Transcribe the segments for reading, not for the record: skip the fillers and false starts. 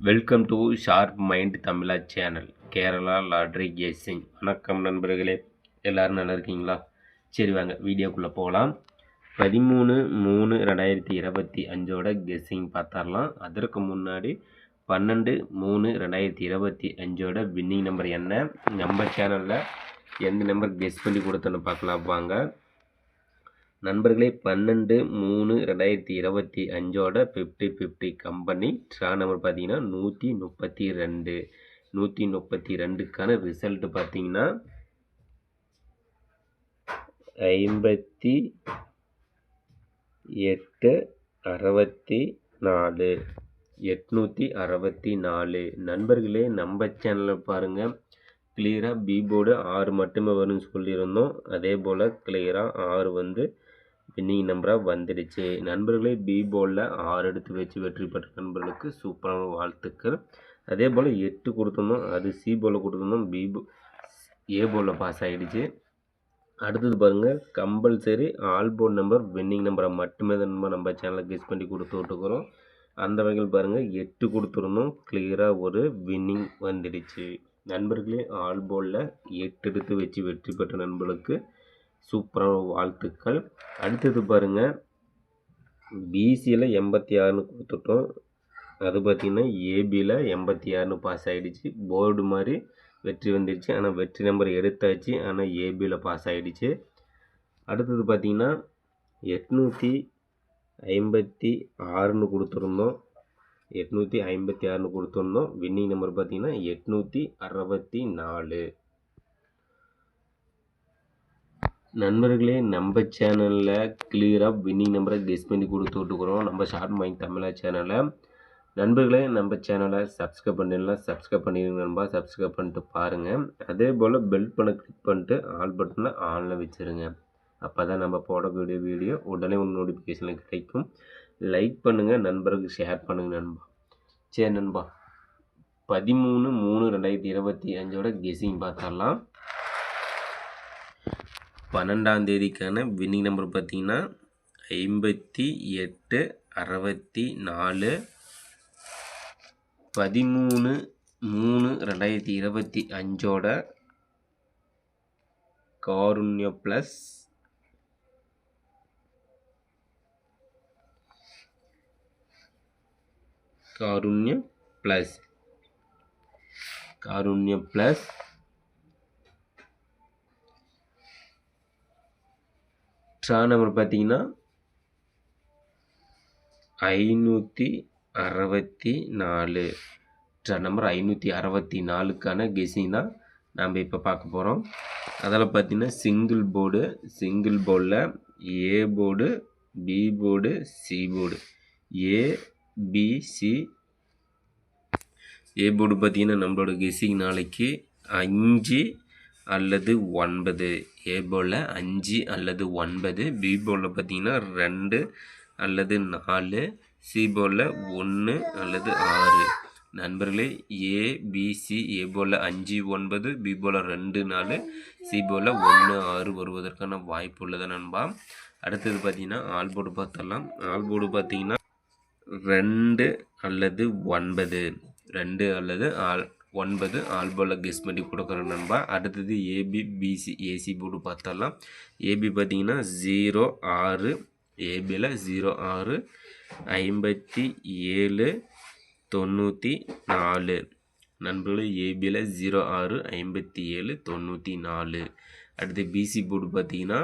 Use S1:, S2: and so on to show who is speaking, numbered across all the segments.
S1: Welcome to sharp mind Tamizha channel Kerala lottery கேசிங். வணக்கம் நண்பர்களே, எல்லோரும் நல்லா இருக்கீங்களா? சரி வாங்க வீடியோக்குள்ளே போகலாம். 13/3/2025 கெஸ்ஸிங் பார்த்துடலாம். அதற்கு முன்னாடி 12/3/2025 வின்னிங் நம்பர் என்ன, நம்ம சேனலில் எந்த நம்பர் கெஸ் பண்ணி கொடுத்தோன்னு பார்க்கலாம் வாங்க நண்பர்களே. 12/3/2025 50/50 கம்பெனி ட்ரா நம்பர் பார்த்தீங்கன்னா 132. 132க்கான ரிசல்ட் பார்த்தீங்கன்னா 58/64 864. நண்பர்களே, நம்ம சேனலில் பாருங்கள், கிளியராக பி போர்டு 6 மட்டுமே வரும்னு சொல்லியிருந்தோம். அதே போல் கிளியராக 6 வின்னிங் நம்பராக வந்துடுச்சு. நண்பர்களே, பி போர்டில் 6 எடுத்து வச்சு வெற்றி பெற்ற நண்பர்களுக்கு சூப்பரான வாழ்த்துக்கள். அதே போல் 8 கொடுத்துருந்தோம், அது சி போர்டில் கொடுத்துருந்தோம், ஏ போர்டில் பாஸ் ஆகிடுச்சு. அடுத்தது பாருங்கள், compulsory all board number winning நம்பரை மட்டுமே தான் நம்ம சேனலில் கெஸ் பண்ணி கொடுத்து விட்டுக்கிறோம். அந்த வகையில் பாருங்கள், 8 கொடுத்துருந்தோம், கிளியராக ஒரு வின்னிங் வந்துடுச்சு. நண்பர்களே, ஆல் போர்டில் 8 எடுத்து வச்சு வெற்றி பெற்ற நண்பர்களுக்கு சூப்பரான வாழ்த்துக்கள். அடுத்தது பாருங்கள், பிசியில் 86ன்னு கொடுத்துட்டோம். அது பார்த்திங்கன்னா ஏபியில் 86ன்னு பாஸ் ஆகிடுச்சு. போர்டு மாதிரி வெற்றி வந்துடுச்சு, ஆனால் வெற்றி நம்பர் எடுத்தாச்சு, ஆனால் ஏபியில் பாஸ் ஆகிடுச்சு. அடுத்தது பார்த்திங்கன்னா 856ன்னு கொடுத்துருந்தோம். 856ன்னு கொடுத்துருந்தோம். வின்னிங் நம்பர் பார்த்திங்கன்னா 864. நண்பர்களே, நம்ம சேனலில் கிளியராக வின்னிங் நம்பரை கெஸ் பண்ணி கொடுத்து விட்டுக்கிறோம் நம்ம ஷார்ட் மைண்ட் தமிழா சேனலில். நண்பர்களே, நம்ம சேனலை சப்ஸ்கிரைப் பண்ணிடலாம், சப்ஸ்கிரைப் பண்ணிடுங்க நண்பா. சப்ஸ்கிரைப் பண்ணிட்டு பாருங்கள். அதே போல் பெல் பண்ண கிளிக் பண்ணிட்டு ஆல் பட்டனை ஆனில் வச்சுருங்க. அப்போ தான் நம்ம போடக்கூடிய வீடியோ உடனே ஒரு நோட்டிஃபிகேஷனில் கிடைக்கும். லைக் பண்ணுங்கள், நண்பர்களுக்கு ஷேர் பண்ணுங்கள் நண்பா. சரி நண்பா, 13/3/2025 கெஸ்ஸிங் பார்த்துடலாம். 12ஆம் தேதிக்கான வின்னிங் நம்பர் பார்த்தீங்கன்னா 58/64. 13/3/2025 காருண்ய ப்ளஸ் ட்ரா நம்பர் பார்த்தீங்கன்னா 564. ட்ரா நம்பர் 564க்கான கெஸ்ஸிங் தான் நாம் இப்போ பார்க்க போகிறோம். அதில் பார்த்தீங்கன்னா சிங்கிள் போர்டில் A board, B board, C board. ABC A board பார்த்தீங்கன்னா நம்மளோட கெஸ்ஸிங் நாளைக்கு 5 அல்லது 9. ஏ போர்டில் 5 அல்லது 9. பி போர்டில் பார்த்தீங்கன்னா 2 அல்லது 4. சி போர்டில் 1 அல்லது 6. நண்பர்களே, ஏபிசி ஏ போர்டில் 5 9, பி போர்டில் 2 4, சி போர்டில் 1 6 வருவதற்கான வாய்ப்பு உள்ளது நண்பா. அடுத்தது பார்த்தீங்கன்னா ஆல் போர்டு பார்த்துடலாம். ஆல் போர்டு பார்த்தீங்கன்னா 2 அல்லது 9. 2 அல்லது 9 ஆல் போர்டில் கெஸ் பண்ணி கொடுக்குறோம் நண்பா. அடுத்தது ஏபிபிசி ஏசி போர்டு பார்த்தரலாம். ஏபி பார்த்தீங்கன்னா 06. ஏபியில் 06 57/94. நண்பர்களே, ஏபியில் 06 57/94. அடுத்து பிசி போர்டு பார்த்தீங்கன்னா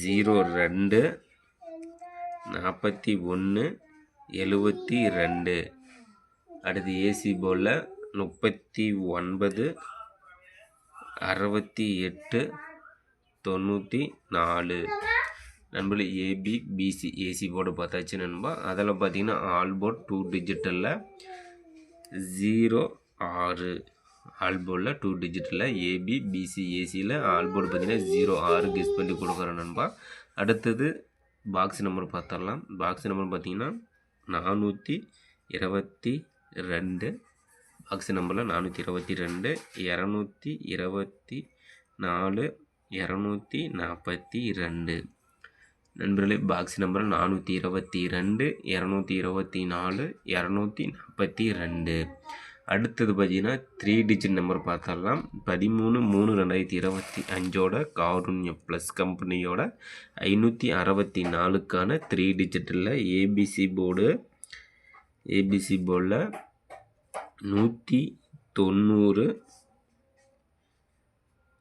S1: 02 41/72. அடுத்து ஏசி போர்டில் 39/68/94. நண்பர்களே, ஏபிபிசி ஏசி போர்டு பார்த்தாச்சு நண்பா. அதில் பார்த்தீங்கன்னா ஆல் போர்ட் 2 டிஜிட்டலில் 06. ஆல் போர்டில் 2 டிஜிட்டலில் ஏபிபிசி ஏசியில் ஆல் போர்டு பார்த்தீங்கன்னா 06 கெஸ் பண்ணி கொடுக்குறோம் நண்பா. அடுத்தது பாக்ஸ் நம்பர் பார்த்துடலாம். பாக்ஸ் நம்பர் பார்த்தீங்கன்னா 422. பாக்ஸ் நம்பரில் 422 224 242. நண்பர்களே பாக்ஸ் நம்பர் 422, 224, 242. அடுத்தது பார்த்தீங்கன்னா 3 டிஜிட் நம்பர் பார்த்தரலாம். 13/3/2025 காருண்யா ப்ளஸ் கம்பெனியோட 564க்கான 3 டிஜிட்டில் ஏபிசி போர்டில் 190,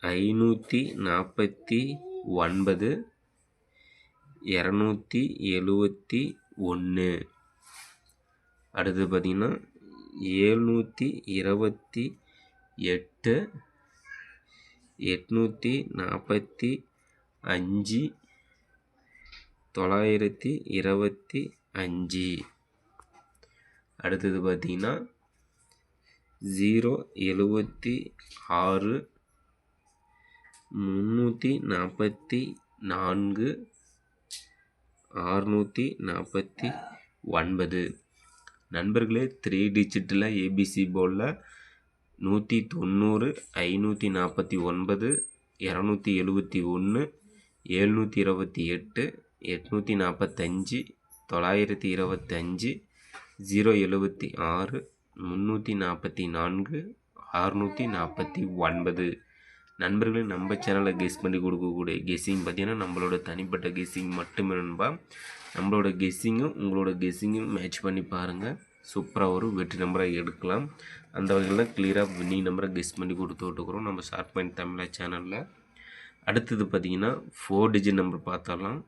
S1: 549, 271. அடுத்து பார்த்திங்கன்னா 728, 845, 925. அடுத்தது பார்த்திங்கன்னா 076, 344, 649. நண்பர்களே 3 டிஜிட்டில் ஏபிசி போர்டில் 190, 549, 271, 728, 845, 925, 076, 344, 649. நண்பர்களே நம்ம சேனலை கெஸ் பண்ணி கொடுக்கக்கூடிய கெஸ்ஸிங் பார்த்தீங்கன்னா நம்மளோட தனிப்பட்ட கெஸ்ஸிங் மட்டுமே நண்பா. நம்மளோட கெஸ்ஸிங்கும் உங்களோட கெஸ்ஸிங்கும் மேட்ச் பண்ணி பாருங்கள். சூப்பராக ஒரு வெற்றி நம்பராக எடுக்கலாம். அந்த வகையில் கிளியராக வின்னிங் நம்பரை கெஸ் பண்ணி கொடுத்து விட்டுக்கிறோம் நம்ம ஷார்ட் பாயிண்ட் தமிழா சேனலில். அடுத்தது பார்த்திங்கன்னா 4 டிஜிட் நம்பர் பார்த்தரலாம்.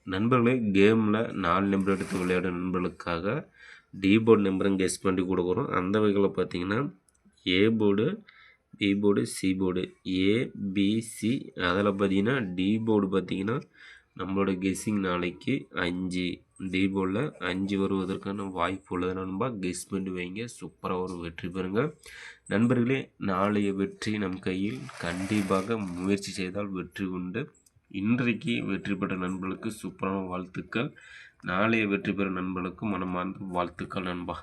S1: நண்பர்களே கேமில் 4 நம்பர் எடுத்து விளையாட நண்பர்களுக்காக டி போர்டு நம்பரும் கெஸ் பண்ணி கொடுக்குறோம். அந்த வகையில் பார்த்திங்கன்னா A board, B board, C board, ABC. அதில் பார்த்திங்கன்னா டி போர்டு பார்த்திங்கன்னா நம்மளோட கெஸ்ஸிங் நாளைக்கு 5 டி போர்டில் 5 வருவதற்கான வாய்ப்பு உள்ளது நண்பா. கெஸ் பண்ணி வைங்க, சூப்பராக ஒரு வெற்றி பெறுங்க நண்பர்களே. நாளைய வெற்றி நம் கையில், கண்டிப்பாக முயற்சி செய்தால் வெற்றி உண்டு. இன்றைக்கு வெற்றி பெற்ற நண்பர்களுக்கு சூப்பரான வாழ்த்துக்கள். நாளைய வெற்றி பெறும் நண்பர்களுக்கு மனமார்ந்த வாழ்த்துக்கள் நண்பா.